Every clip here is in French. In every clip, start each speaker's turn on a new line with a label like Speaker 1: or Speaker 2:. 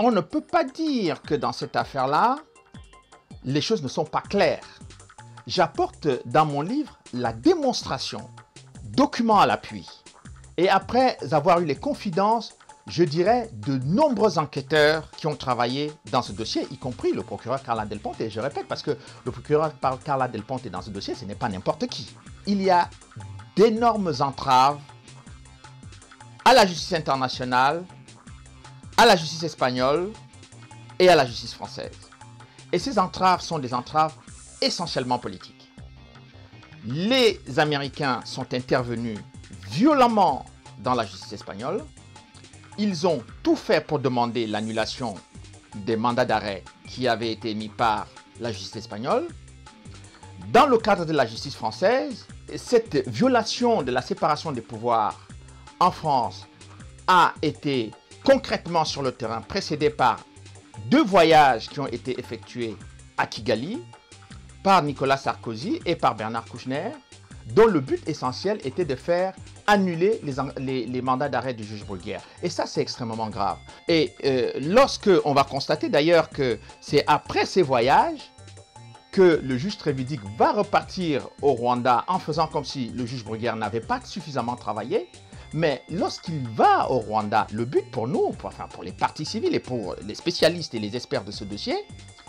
Speaker 1: on ne peut pas dire que dans cette affaire-là, les choses ne sont pas claires. J'apporte dans mon livre la démonstration, documents à l'appui. Et après avoir eu les confidences, je dirais, de nombreux enquêteurs qui ont travaillé dans ce dossier, y compris le procureur Carla Del Ponte. Et je répète, parce que le procureur Carla Del Ponte est dans ce dossier, ce n'est pas n'importe qui. Il y a d'énormes entraves à la justice internationale, à la justice espagnole et à la justice française. Et ces entraves sont des entraves essentiellement politiques. Les Américains sont intervenus violemment dans la justice espagnole. Ils ont tout fait pour demander l'annulation des mandats d'arrêt qui avaient été émis par la justice espagnole. Dans le cadre de la justice française, cette violation de la séparation des pouvoirs en France a été concrètement sur le terrain précédée par 2 voyages qui ont été effectués à Kigali par Nicolas Sarkozy et par Bernard Kouchner, dont le but essentiel était de faire annuler les mandats d'arrêt du juge Bruguière. Et ça, c'est extrêmement grave. Et lorsque on va constater d'ailleurs que c'est après ces voyages que le juge Trévidic va repartir au Rwanda en faisant comme si le juge Bruguière n'avait pas suffisamment travaillé. Mais lorsqu'il va au Rwanda, le but pour nous, pour les parties civiles et pour les spécialistes et les experts de ce dossier,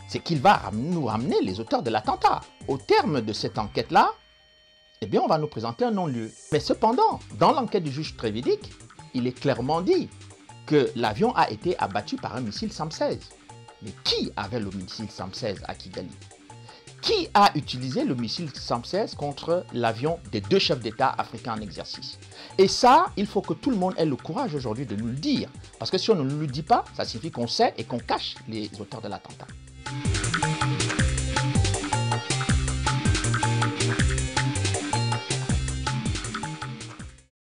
Speaker 1: c'est qu'il va nous ramener les auteurs de l'attentat. Au terme de cette enquête-là, eh bien, on va nous présenter un non-lieu. Mais cependant, dans l'enquête du juge Trévidic, il est clairement dit que l'avion a été abattu par un missile SAM-16. Mais qui avait le missile SAM-16 à Kigali? Qui a utilisé le missile SAM-16 contre l'avion des 2 chefs d'État africains en exercice? Et ça, il faut que tout le monde ait le courage aujourd'hui de nous le dire. Parce que si on ne nous le dit pas, ça signifie qu'on sait et qu'on cache les auteurs de l'attentat.